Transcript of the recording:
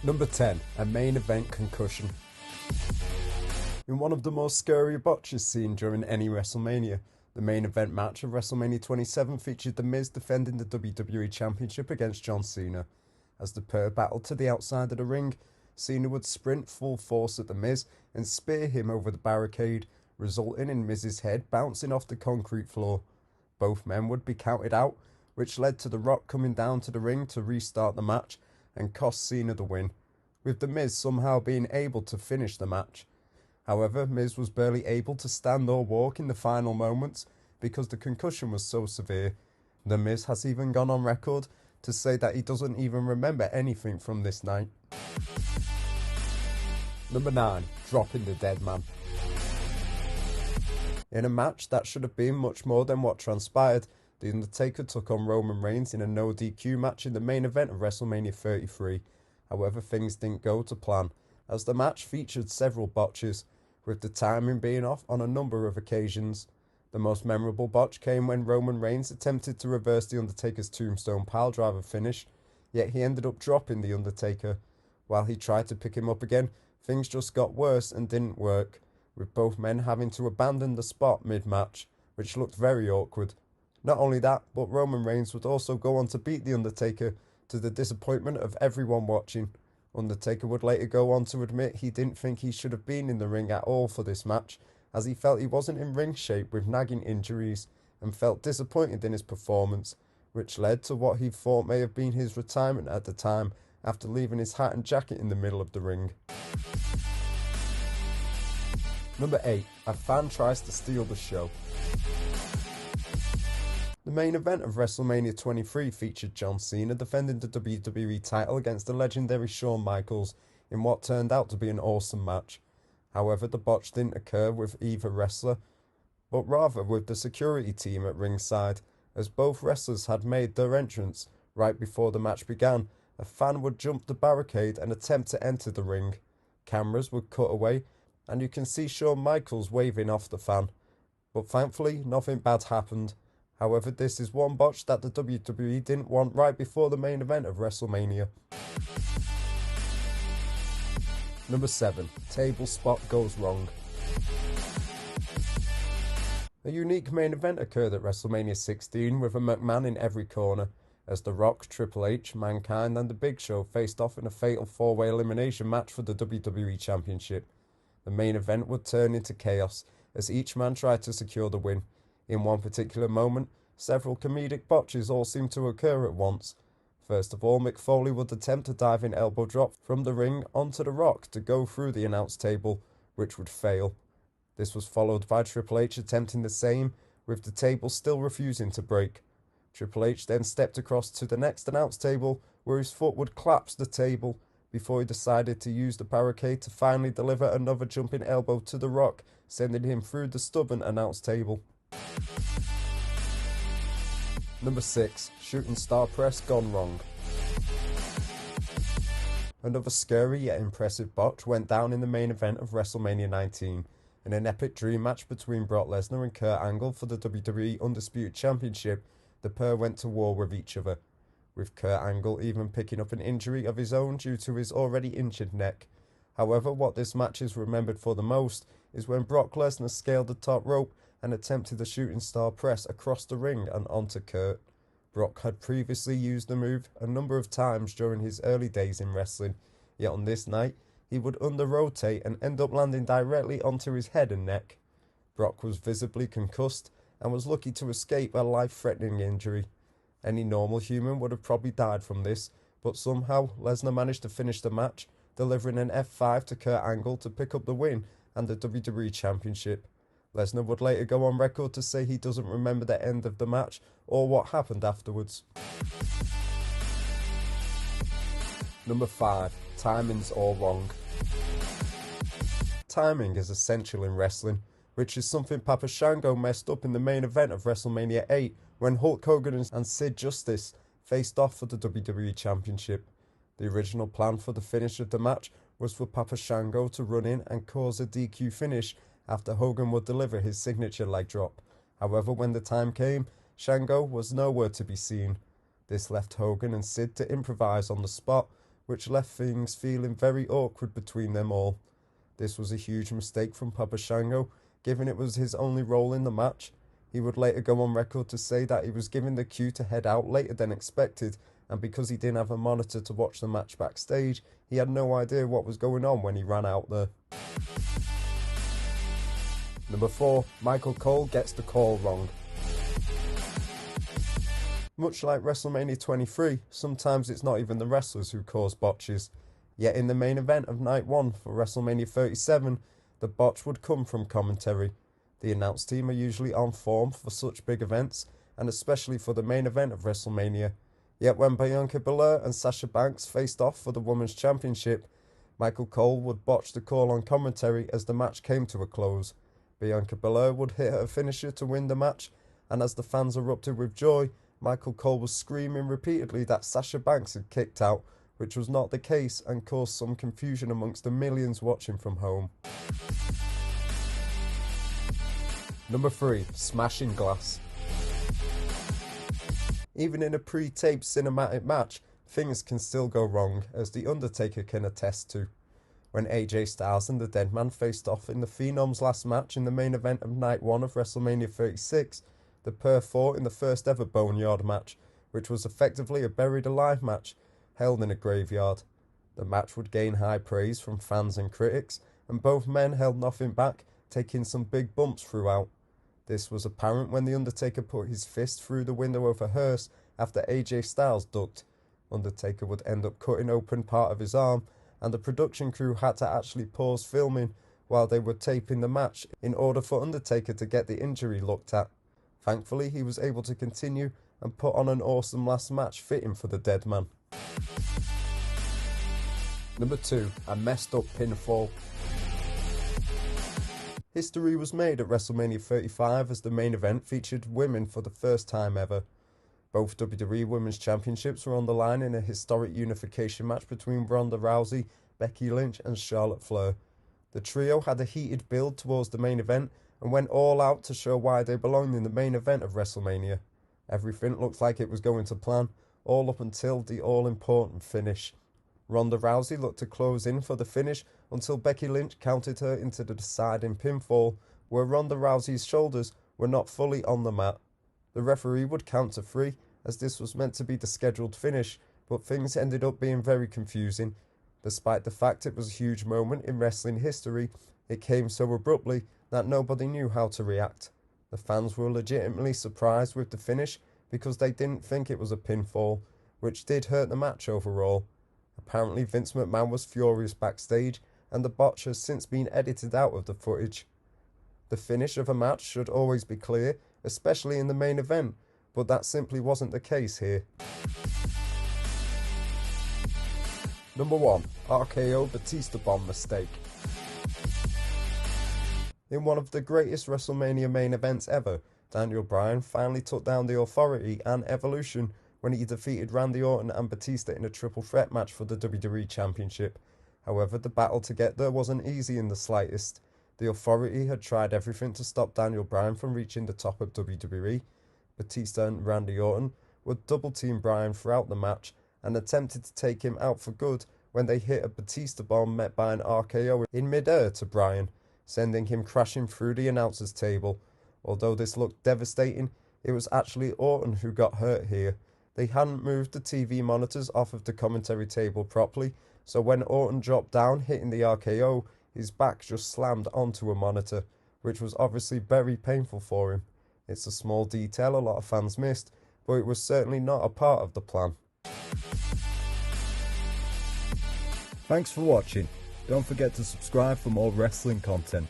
Number 10, a main event concussion. In one of the most scary botches seen during any WrestleMania, the main event match of WrestleMania 27 featured The Miz defending the WWE Championship against John Cena. As the pair battled to the outside of the ring, Cena would sprint full force at The Miz and spear him over the barricade, resulting in Miz's head bouncing off the concrete floor. Both men would be counted out, which led to The Rock coming down to the ring to restart the match and cost Cena the win, with The Miz somehow being able to finish the match. However, Miz was barely able to stand or walk in the final moments because the concussion was so severe. The Miz has even gone on record to say that he doesn't even remember anything from this night. Number 9, dropping the dead man. In a match that should have been much more than what transpired, The Undertaker took on Roman Reigns in a no DQ match in the main event of WrestleMania 33. However, things didn't go to plan, as the match featured several botches, with the timing being off on a number of occasions. The most memorable botch came when Roman Reigns attempted to reverse The Undertaker's Tombstone Piledriver finish, yet he ended up dropping The Undertaker. While he tried to pick him up again, things just got worse and didn't work, with both men having to abandon the spot mid-match, which looked very awkward. Not only that, but Roman Reigns would also go on to beat The Undertaker, to the disappointment of everyone watching. Undertaker would later go on to admit he didn't think he should have been in the ring at all for this match, as he felt he wasn't in ring shape with nagging injuries, and felt disappointed in his performance, which led to what he thought may have been his retirement at the time, after leaving his hat and jacket in the middle of the ring. Number 8, a fan tries to steal the show. The main event of WrestleMania 23 featured John Cena defending the WWE title against the legendary Shawn Michaels in what turned out to be an awesome match. However, the botch didn't occur with either wrestler, but rather with the security team at ringside. As both wrestlers had made their entrance right before the match began, a fan would jump the barricade and attempt to enter the ring. Cameras would cut away, and you can see Shawn Michaels waving off the fan. But thankfully, nothing bad happened. However, this is one botch that the WWE didn't want right before the main event of WrestleMania. Number 7, table spot goes wrong. A unique main event occurred at WrestleMania 16 with a McMahon in every corner, as The Rock, Triple H, Mankind and The Big Show faced off in a fatal 4-way elimination match for the WWE Championship. The main event would turn into chaos, as each man tried to secure the win. In one particular moment, several comedic botches all seemed to occur at once. First of all, Mick Foley would attempt a diving elbow drop from the ring onto The Rock to go through the announce table, which would fail. This was followed by Triple H attempting the same, with the table still refusing to break. Triple H then stepped across to the next announce table, where his foot would collapse the table, before he decided to use the barricade to finally deliver another jumping elbow to The Rock, sending him through the stubborn announce table. Number 6, shooting star press gone wrong. Another scary yet impressive botch went down in the main event of WrestleMania 19, in an epic dream match between Brock Lesnar and Kurt Angle for the WWE Undisputed Championship. The pair went to war with each other, with Kurt Angle even picking up an injury of his own due to his already injured neck. However, what this match is remembered for the most is when Brock Lesnar scaled the top rope and attempted the shooting star press across the ring and onto Kurt. Brock had previously used the move a number of times during his early days in wrestling, yet on this night he would under-rotate and end up landing directly onto his head and neck. Brock was visibly concussed and was lucky to escape a life-threatening injury. Any normal human would have probably died from this, but somehow Lesnar managed to finish the match, delivering an F5 to Kurt Angle to pick up the win and the WWE Championship. Lesnar would later go on record to say he doesn't remember the end of the match or what happened afterwards. Number 5, timing's all wrong. Timing is essential in wrestling, which is something Papa Shango messed up in the main event of WrestleMania 8 when Hulk Hogan and Sid Justice faced off for the WWE Championship. The original plan for the finish of the match was for Papa Shango to run in and cause a DQ finish after Hogan would deliver his signature leg drop. However, when the time came, Shango was nowhere to be seen. This left Hogan and Sid to improvise on the spot, which left things feeling very awkward between them all. This was a huge mistake from Papa Shango, given it was his only role in the match. He would later go on record to say that he was given the cue to head out later than expected, and because he didn't have a monitor to watch the match backstage, he had no idea what was going on when he ran out there. Number 4, Michael Cole gets the call wrong. Much like WrestleMania 23, sometimes it's not even the wrestlers who cause botches. Yet in the main event of Night 1 for WrestleMania 37, the botch would come from commentary. The announce team are usually on form for such big events, and especially for the main event of WrestleMania. Yet when Bianca Belair and Sasha Banks faced off for the Women's Championship, Michael Cole would botch the call on commentary as the match came to a close. Bianca Belair would hit her finisher to win the match, and as the fans erupted with joy, Michael Cole was screaming repeatedly that Sasha Banks had kicked out, which was not the case and caused some confusion amongst the millions watching from home. Number 3, smashing glass. Even in a pre-taped cinematic match, things can still go wrong, as The Undertaker can attest to. When AJ Styles and the Deadman faced off in the Phenom's last match in the main event of Night 1 of WrestleMania 36, the pair fought in the first ever Boneyard match, which was effectively a buried alive match held in a graveyard. The match would gain high praise from fans and critics, and both men held nothing back, taking some big bumps throughout. This was apparent when The Undertaker put his fist through the window of a hearse after AJ Styles ducked. Undertaker would end up cutting open part of his arm, and the production crew had to actually pause filming while they were taping the match in order for Undertaker to get the injury looked at. Thankfully, he was able to continue and put on an awesome last match fitting for the dead man. Number 2, a messed up pinfall. History was made at WrestleMania 35 as the main event featured women for the first time ever. Both WWE Women's Championships were on the line in a historic unification match between Ronda Rousey, Becky Lynch and Charlotte Flair. The trio had a heated build towards the main event and went all out to show why they belonged in the main event of WrestleMania. Everything looked like it was going to plan, all up until the all-important finish. Ronda Rousey looked to close in for the finish until Becky Lynch counted her into the deciding pinfall, where Ronda Rousey's shoulders were not fully on the mat. The referee would count to 3, as this was meant to be the scheduled finish, but things ended up being very confusing. Despite the fact it was a huge moment in wrestling history, it came so abruptly that nobody knew how to react. The fans were legitimately surprised with the finish because they didn't think it was a pinfall, which did hurt the match overall. Apparently Vince McMahon was furious backstage, and the botch has since been edited out of the footage. The finish of a match should always be clear, especially in the main event, but that simply wasn't the case here. Number 1, RKO Batista Bomb mistake. In one of the greatest WrestleMania main events ever, Daniel Bryan finally took down the Authority and Evolution when he defeated Randy Orton and Batista in a triple threat match for the WWE Championship. However, the battle to get there wasn't easy in the slightest. The Authority had tried everything to stop Daniel Bryan from reaching the top of WWE. Batista and Randy Orton would double-team Bryan throughout the match and attempted to take him out for good when they hit a Batista bomb met by an RKO in mid-air to Bryan, sending him crashing through the announcer's table. Although this looked devastating, it was actually Orton who got hurt here. They hadn't moved the TV monitors off of the commentary table properly, so when Orton dropped down hitting the RKO, his back just slammed onto a monitor, which was obviously very painful for him. It's a small detail a lot of fans missed, but it was certainly not a part of the plan. Thanks for watching. Don't forget to subscribe for more wrestling content.